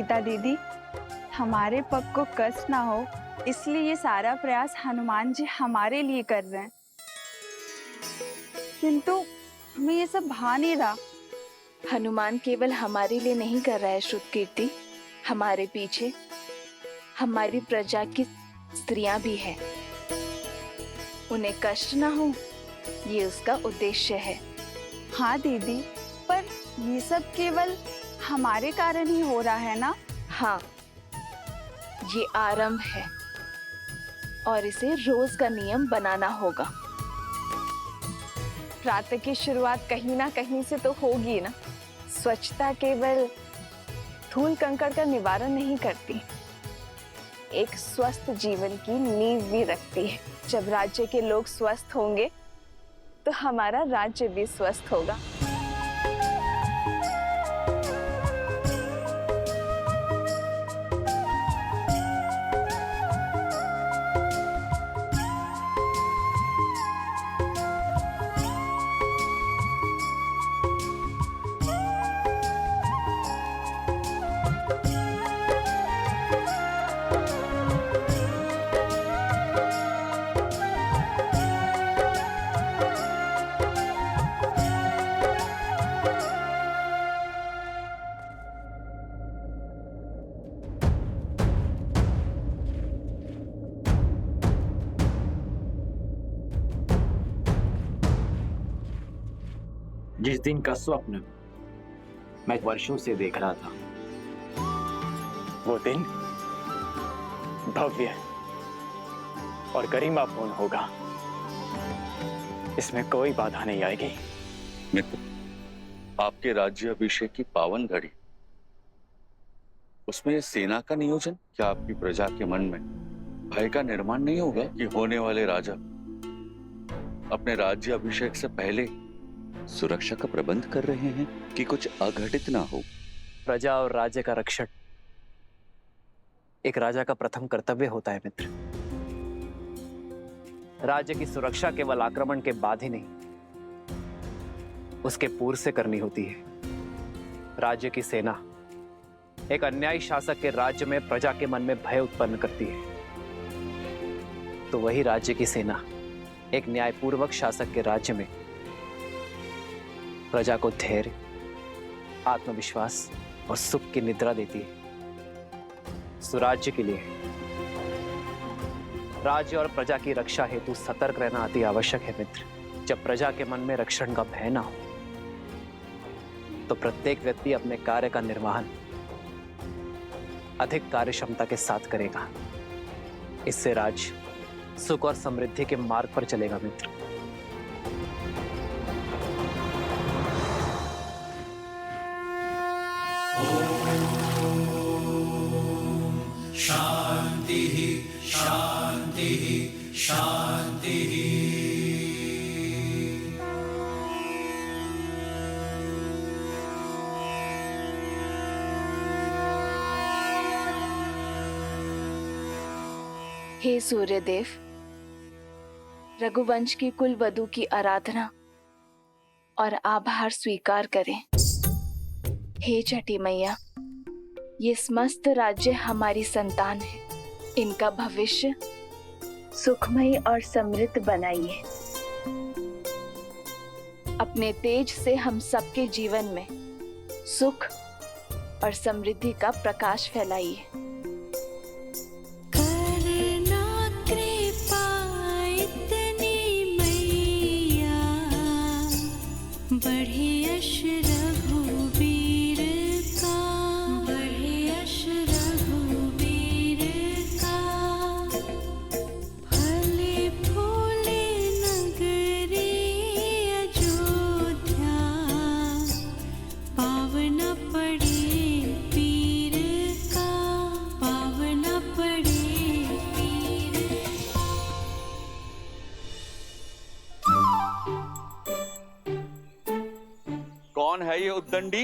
गीता दीदी, हमारे पग को कष्ट ना हो इसलिए ये सारा प्रयास हनुमान जी हमारे लिए कर रहे हैं, किंतु हमें ये सब भा नहीं रहा। हनुमान केवल हमारे लिए नहीं कर रहा है श्रुतकीर्ति, हमारे पीछे हमारी प्रजा की स्त्रियां भी हैं। उन्हें कष्ट ना हो ये उसका उद्देश्य है। हाँ दीदी, पर ये सब केवल हमारे कारण ही हो रहा है ना? हाँ, ये आरंभ है और इसे रोज का नियम बनाना होगा। प्रातः की शुरुआत कहीं ना कहीं से तो होगी ना। स्वच्छता केवल धूल कंकड़ का निवारण नहीं करती, एक स्वस्थ जीवन की नींव भी रखती है। जब राज्य के लोग स्वस्थ होंगे तो हमारा राज्य भी स्वस्थ होगा। जिस दिन का स्वप्न मैं वर्षों से देख रहा था, वो दिन भव्य और गरिमापूर्ण होगा। इसमें कोई बाधा नहीं आएगी। मित्र, आपके राज्य अभिषेक की पावन घड़ी, उसमें सेना का नियोजन, क्या आपकी प्रजा के मन में भय का निर्माण नहीं होगा कि होने वाले राजा अपने राज्य अभिषेक से पहले सुरक्षा का प्रबंध कर रहे हैं कि कुछ अघटित ना हो? प्रजा और राज्य का रक्षण एक राजा का प्रथम कर्तव्य होता है मित्र। राज्य की सुरक्षा केवल आक्रमण के बाद ही नहीं, उसके पूर्व से करनी होती है। राज्य की सेना एक अन्यायी शासक के राज्य में प्रजा के मन में भय उत्पन्न करती है, तो वही राज्य की सेना एक न्यायपूर्वक शासक के राज्य में प्रजा को धैर्य, आत्मविश्वास और सुख की निद्रा देती है। सुराज्य के लिए राज्य और प्रजा की रक्षा हेतु सतर्क रहना अति आवश्यक है मित्र। जब प्रजा के मन में रक्षण का भय ना हो तो प्रत्येक व्यक्ति अपने कार्य का निर्वहन अधिक कार्यक्षमता के साथ करेगा। इससे राज्य सुख और समृद्धि के मार्ग पर चलेगा मित्र। शांति शांति शांति। हे सूर्यदेव, रघुवंश की कुल वधू की आराधना और आभार स्वीकार करें। हे छठी मैया, ये समस्त राज्य हमारी संतान है, इनका भविष्य सुखमय और समृद्ध बनाइए। अपने तेज से हम सबके जीवन में सुख और समृद्धि का प्रकाश फैलाइए। कौन है ये उद्दंडी?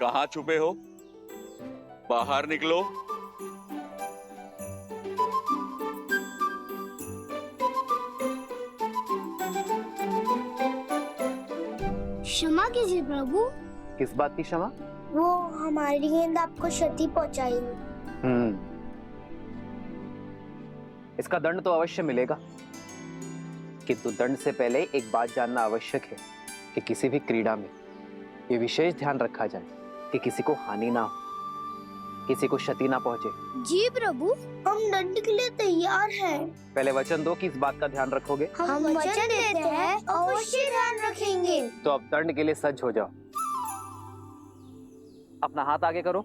कहां छुपे हो? बाहर निकलो। क्षमा कीजिए प्रभु। किस बात की क्षमा? वो हमारी गेंद आपको क्षति पहुंचाएगी। इसका दंड तो अवश्य मिलेगा, किंतु दंड से पहले एक बात जानना आवश्यक है कि किसी भी क्रीड़ा में ये विशेष ध्यान रखा जाए कि किसी को हानि ना हो, किसी को क्षति ना पहुंचे। जी प्रभु, हम दंड के लिए तैयार हैं। पहले वचन दो कि इस बात का ध्यान रखोगे। हम वचन देते हैं, अवश्य ध्यान रखेंगे। तो अब दंड के लिए सज्ज हो जाओ। अपना हाथ आगे करो।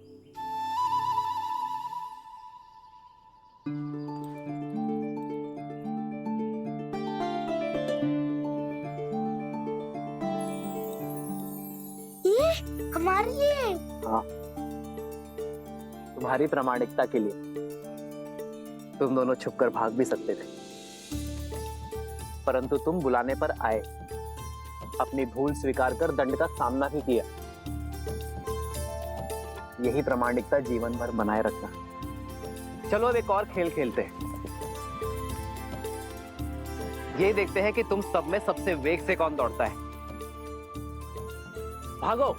ये हमारे लिए। हाँ, तुम्हारी प्रामाणिकता के लिए। तुम दोनों छुपकर भाग भी सकते थे, परंतु तुम बुलाने पर आए, अपनी भूल स्वीकार कर दंड का सामना भी किया। यही प्रामाणिकता जीवन भर बनाए रखना। चलो अब एक और खेल खेलते हैं। ये देखते हैं कि तुम सब में सबसे वेग से कौन दौड़ता है। भागो।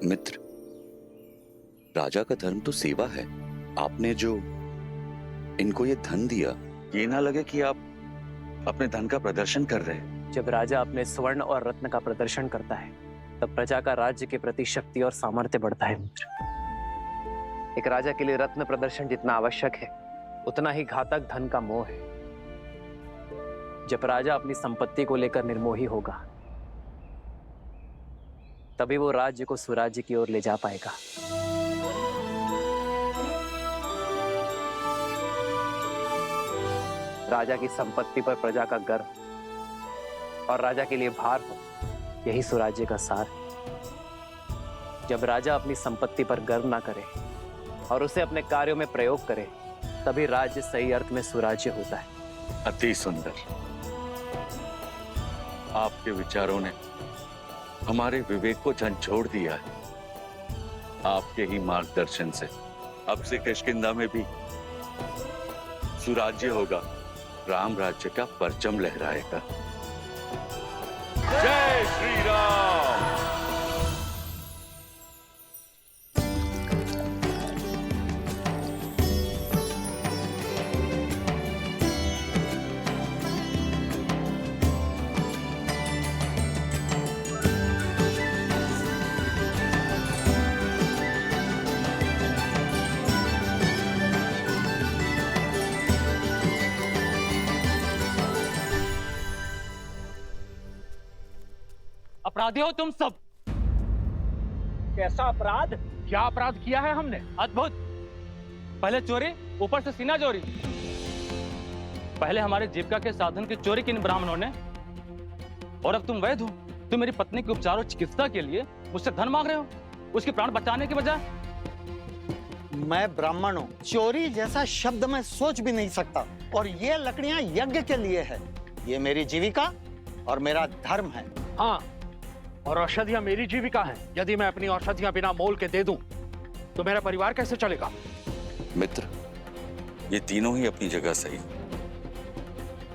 मित्र, राजा का धर्म तो सेवा है। आपने जो इनको ये धन दिया, ये ना लगे कि आप अपने धन का प्रदर्शन कर रहे हैं। जब राजा अपने स्वर्ण और रत्न का प्रदर्शन करता है, तब प्रजा का राज्य के प्रति शक्ति और सामर्थ्य बढ़ता है मित्र। एक राजा के लिए रत्न प्रदर्शन जितना आवश्यक है, उतना ही घातक धन का मोह है। जब राजा अपनी संपत्ति को लेकर निर्मोही होगा, तभी वो राज्य को सुराज्य की ओर ले जा पाएगा। राजा की संपत्ति पर प्रजा का गर्व और राजा के लिए भार हो, यही सुराज्य का सार है। जब राजा अपनी संपत्ति पर गर्व ना करे और उसे अपने कार्यों में प्रयोग करे, तभी राज्य सही अर्थ में सुराज्य होता है। अति सुंदर। आपके विचारों ने हमारे विवेक को झंझोड़ दिया है। आपके ही मार्गदर्शन से अब से किष्किंधा में भी सुराज्य होगा, राम राज्य का परचम लहराएगा। जय श्री राम। अपराधी हो तुम सब। कैसा अपराध? क्या अपराध किया है हमने? अद्भुत। पहले चोरी, ऊपर से सीना चोरी। पहले हमारे जीविका के साधन की चोरी की इन ब्राह्मणों ने, और अब तुम वैध हो। तुम मेरी पत्नी के उपचार और चिकित्सा के लिए मुझसे धन मांग रहे हो, उसके प्राण बचाने के बजाय। मैं ब्राह्मण हूँ, चोरी जैसा शब्द मैं सोच भी नहीं सकता। और ये लकड़ियां यज्ञ के लिए है। ये मेरी जीविका और मेरा धर्म है। हाँ, और औषधियां मेरी जीविका हैं। यदि मैं अपनी औषधियां बिना मोल के दे दूं, तो मेरा परिवार कैसे चलेगा? मित्र, ये तीनों ही अपनी जगह सही।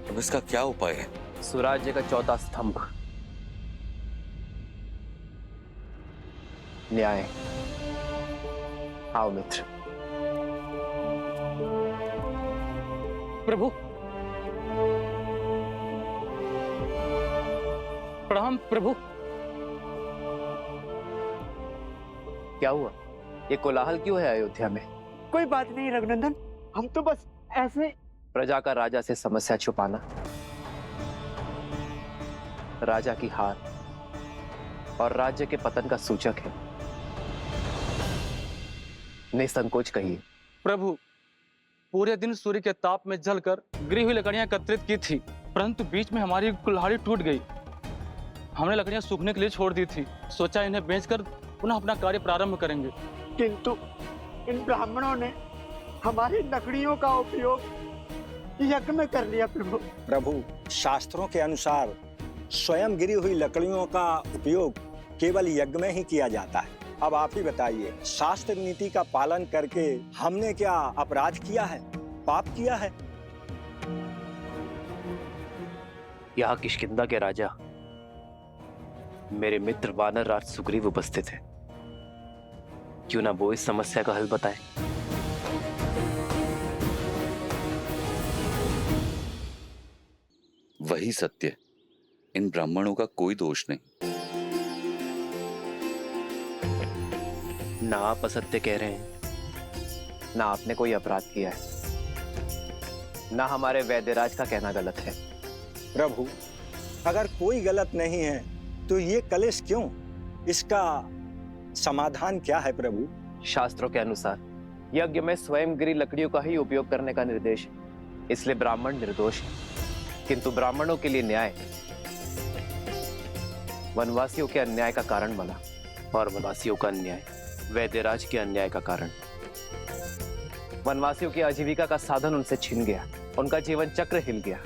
अब इसका क्या उपाय है? सुराज्य का चौथा स्तंभ, न्याय। आओ मित्र। प्रभु, प्रणाम प्रभु। क्या हुआ? ये कोलाहल क्यों है अयोध्या में? कोई बात नहीं रघुनंदन, हम तो बस ऐसे। प्रजा का राजा से समस्या छुपाना राजा की हार और राज्य के पतन का सूचक है। निसंकोच कहिए। प्रभु, पूरे दिन सूर्य के ताप में जलकर गिरी हुई लकड़ियां एकत्रित की थी, परंतु बीच में हमारी कुल्हाड़ी टूट गई। हमने लकड़ियां सूखने के लिए छोड़ दी थी, सोचा इन्हें बेचकर पुनः अपना कार्य प्रारंभ करेंगे। किंतु इन ब्राह्मणों ने हमारी लकड़ियों का उपयोग यज्ञ में कर लिया। प्रभु, शास्त्रों के अनुसार स्वयं गिरी हुई लकड़ियों का उपयोग केवल यज्ञ में ही किया जाता है। अब आप ही बताइए, शास्त्र नीति का पालन करके हमने क्या अपराध किया है, पाप किया है? यहाँ किष्किंधा के राजा मेरे मित्र वानर राज सुग्रीव उपस्थित है। क्यों ना वो इस समस्या का हल बताए। वही सत्य, इन ब्राह्मणों का कोई दोष नहीं। ना आप असत्य कह रहे हैं, ना आपने कोई अपराध किया है, ना हमारे वैद्यराज का कहना गलत है। प्रभु, अगर कोई गलत नहीं है तो ये कलेश क्यों? इसका समाधान क्या है प्रभु? शास्त्रों के अनुसार यज्ञ में स्वयंगिरी लकड़ियों का ही उपयोग करने का निर्देश है, इसलिए ब्राह्मण निर्दोष है। किंतु ब्राह्मणों के लिए न्याय वनवासियों के अन्याय का कारण बना, और वनवासियों का अन्याय वैद्यराज के अन्याय का कारण। वनवासियों की आजीविका का साधन उनसे छिन गया, उनका जीवन चक्र हिल गया।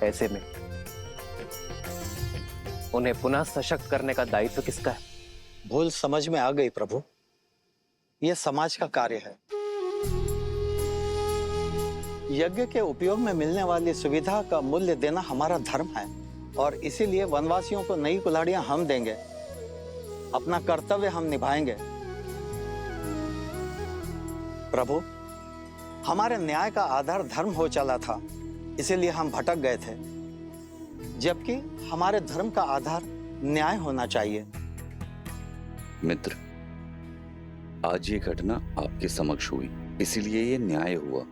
ऐसे में उन्हें पुनः सशक्त करने का दायित्व किसका है? भूल समझ में आ गई प्रभु, यह समाज का कार्य है। यज्ञ के उपयोग में मिलने वाली सुविधा का मूल्य देना हमारा धर्म है, और इसीलिए वनवासियों को नई कुल्हाड़ियां हम देंगे। अपना कर्तव्य हम निभाएंगे। प्रभु, हमारे न्याय का आधार धर्म हो चला था, इसीलिए हम भटक गए थे, जबकि हमारे धर्म का आधार न्याय होना चाहिए। मित्र, आज ये घटना आपके समक्ष हुई, इसीलिए ये न्याय हुआ,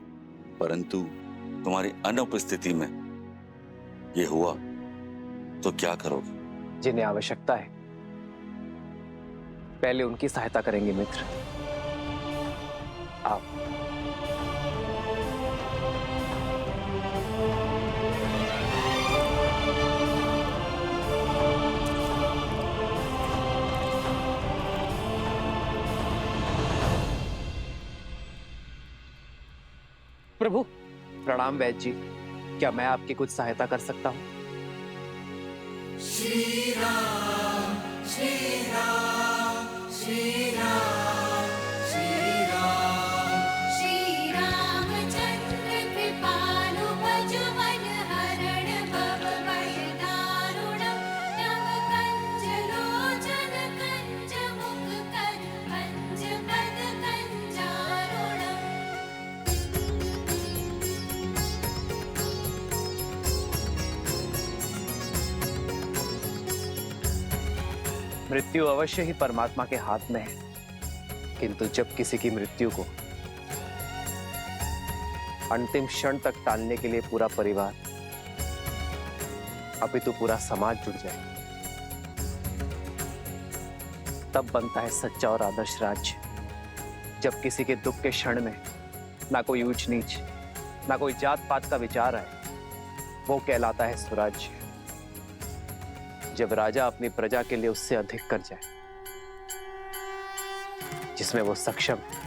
परंतु तुम्हारी अनुपस्थिति में ये हुआ तो क्या करोगे? जिन्हें आवश्यकता है पहले उनकी सहायता करेंगे मित्र। आप प्रभु। प्रणाम वैद्य जी, क्या मैं आपकी कुछ सहायता कर सकता हूँ? श्री राम श्री राम श्री राम श्री राम श्री रामचंद्र कृपालु भज मन हरण भव भय दारुणम् नव कंज लोचन कंज मुख कर पंच पद कंजारुणम्। मृत्यु अवश्य ही परमात्मा के हाथ में है, किंतु जब किसी की मृत्यु को अंतिम क्षण तक टालने के लिए पूरा परिवार, अपितु पूरा समाज जुट जाए, तब बनता है सच्चा और आदर्श राज्य। जब किसी के दुख के क्षण में ना कोई ऊंच नीच, ना कोई जात पात का विचार आए, वो कहलाता है स्वराज्य। जब राजा अपनी प्रजा के लिए उससे अधिक कर जाए, जिसमें वो सक्षम है,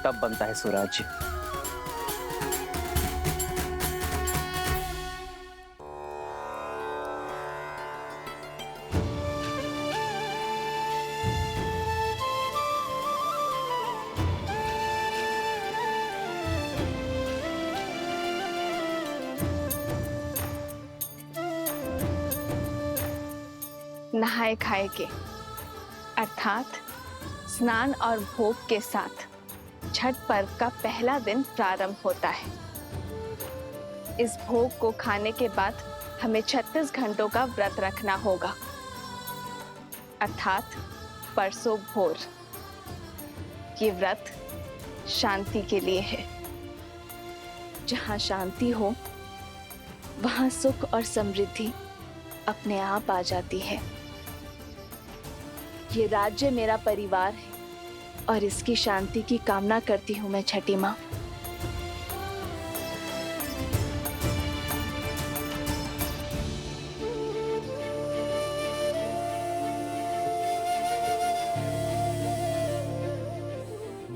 तब बनता है स्वराज्य। नहाए खाए के अर्थात स्नान और भोग के साथ छठ पर्व का पहला दिन प्रारंभ होता है। इस भोग को खाने के बाद हमें 36 घंटों का व्रत रखना होगा, अर्थात परसों भोर। ये व्रत शांति के लिए है। जहाँ शांति हो वहाँ सुख और समृद्धि अपने आप आ जाती है। ये राज्य मेरा परिवार है और इसकी शांति की कामना करती हूँ मैं छठी माँ।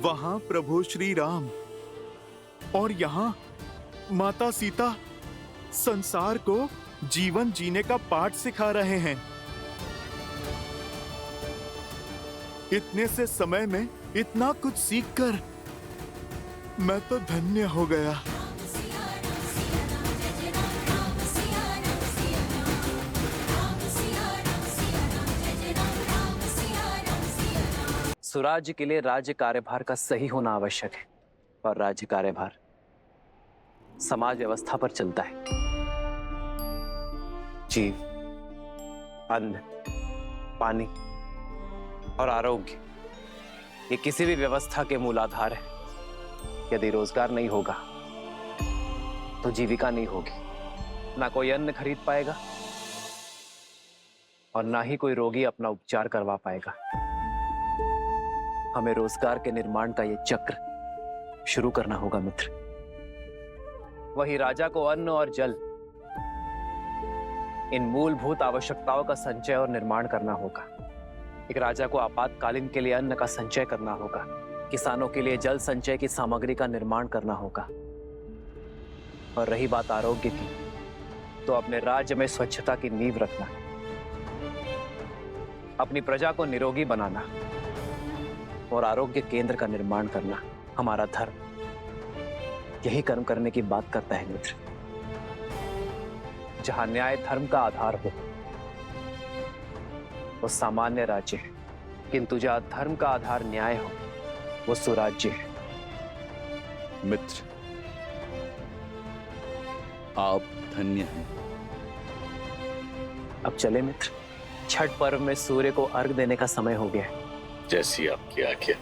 वहां प्रभु श्री राम और यहाँ माता सीता संसार को जीवन जीने का पाठ सिखा रहे हैं। इतने से समय में इतना कुछ सीखकर मैं तो धन्य हो गया। सुराज्य के लिए राज्य कार्यभार का सही होना आवश्यक है, और राज्य कार्यभार समाज व्यवस्था पर चलता है। जीव, अन्न, पानी और आरोग्य ये किसी भी व्यवस्था के मूलाधार है। यदि रोजगार नहीं होगा तो जीविका नहीं होगी, ना कोई अन्न खरीद पाएगा और ना ही कोई रोगी अपना उपचार करवा पाएगा। हमें रोजगार के निर्माण का यह चक्र शुरू करना होगा मित्र। वही राजा को अन्न और जल, इन मूलभूत आवश्यकताओं का संचय और निर्माण करना होगा। एक राजा को आपातकालीन के लिए अन्न का संचय करना होगा, किसानों के लिए जल संचय की सामग्री का निर्माण करना होगा। और रही बात आरोग्य की, तो अपने राज्य में स्वच्छता की नींव रखना, अपनी प्रजा को निरोगी बनाना और आरोग्य केंद्र का निर्माण करना हमारा धर्म यही कर्म करने की बात करता है मित्र। जहां न्याय धर्म का आधार हो वो सामान्य राज्य है, किंतु जहां धर्म का आधार न्याय हो वो सुराज्य है। मित्र, आप धन्य हैं। अब चले मित्र, छठ पर्व में सूर्य को अर्घ देने का समय हो गया है। जैसी आपकी आज्ञा।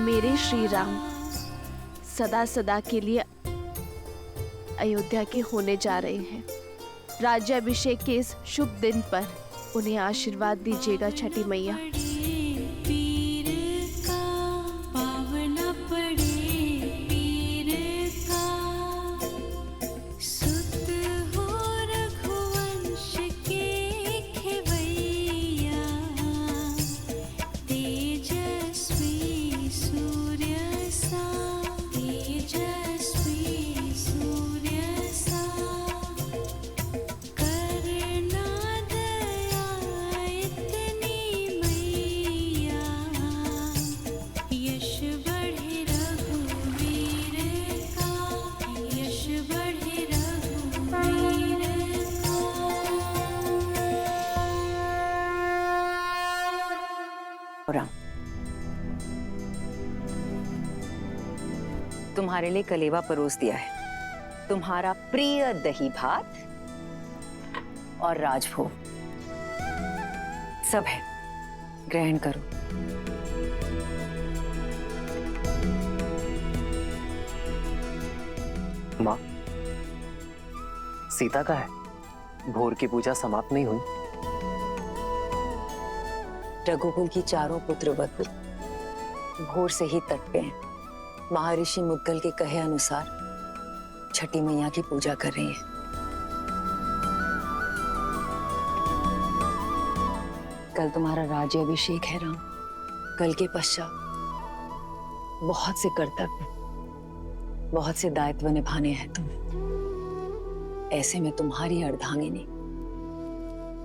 मेरे श्री राम सदा सदा के लिए अयोध्या के होने जा रहे हैं। राज्याभिषेक के इस शुभ दिन पर उन्हें आशीर्वाद दीजिएगा छठी मैया। तुम्हारे लिए कलेवा परोस दिया है, तुम्हारा प्रिय दही भात और राजभोग सब है, ग्रहण करो। माँ, सीता का है, भोर की पूजा समाप्त नहीं हुई। रघुकुल की चारों पुत्र वधु भोर से ही तट पे हैं। महर्षि मुद्गल के कहे अनुसार छठी मैया की पूजा कर रही है। कल तुम्हारा राज्याभिषेक है राम। कल के पश्चात बहुत से कर्तव्य, बहुत से दायित्व निभाने हैं तुम्हें। ऐसे में तुम्हारी अर्धांगिनी,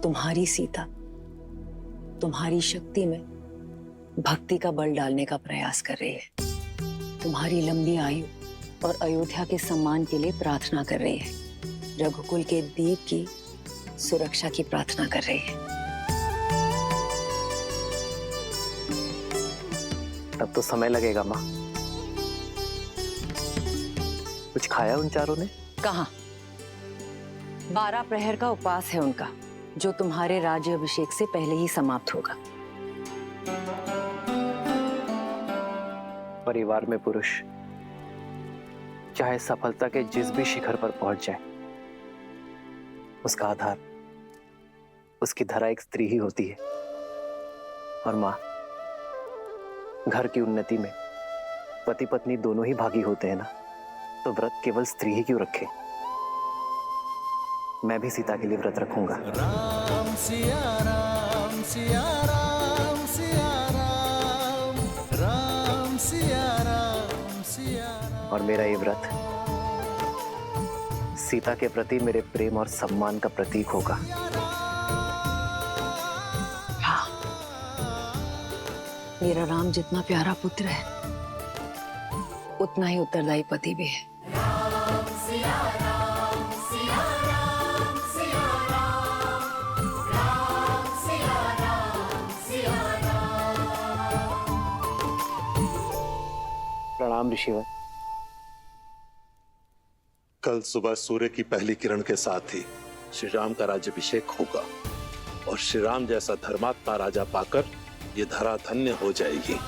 तुम्हारी सीता, तुम्हारी शक्ति में भक्ति का बल डालने का प्रयास कर रही है। तुम्हारी लंबी आयु और अयोध्या के सम्मान के लिए प्रार्थना कर रही है। रघुकुल के दीप की सुरक्षा की प्रार्थना कर रही है। तब तो समय लगेगा माँ। कुछ खाया उन चारों ने? कहाँ? 12 प्रहर का उपवास है उनका, जो तुम्हारे राज्याभिषेक से पहले ही समाप्त होगा। परिवार में पुरुष चाहे सफलता के जिस भी शिखर पर पहुंच जाए, उसका आधार, उसकी धरा एक स्त्री ही होती है। और मां, घर की उन्नति में पति पत्नी दोनों ही भागी होते हैं ना, तो व्रत केवल स्त्री ही क्यों रखे? मैं भी सीता के लिए व्रत रखूंगा। सिया राम सिया राम सिया राम राम सिया राम सिया राम। और मेरा ये व्रत सीता के प्रति मेरे प्रेम और सम्मान का प्रतीक होगा। हाँ, मेरा राम जितना प्यारा पुत्र है उतना ही उत्तरदायी पति भी है। प्रणाम ऋषिवर। कल सुबह सूर्य की पहली किरण के साथ ही श्री राम का राज्याभिषेक होगा और श्री राम जैसा धर्मात्मा राजा पाकर ये धरा धन्य हो जाएगी।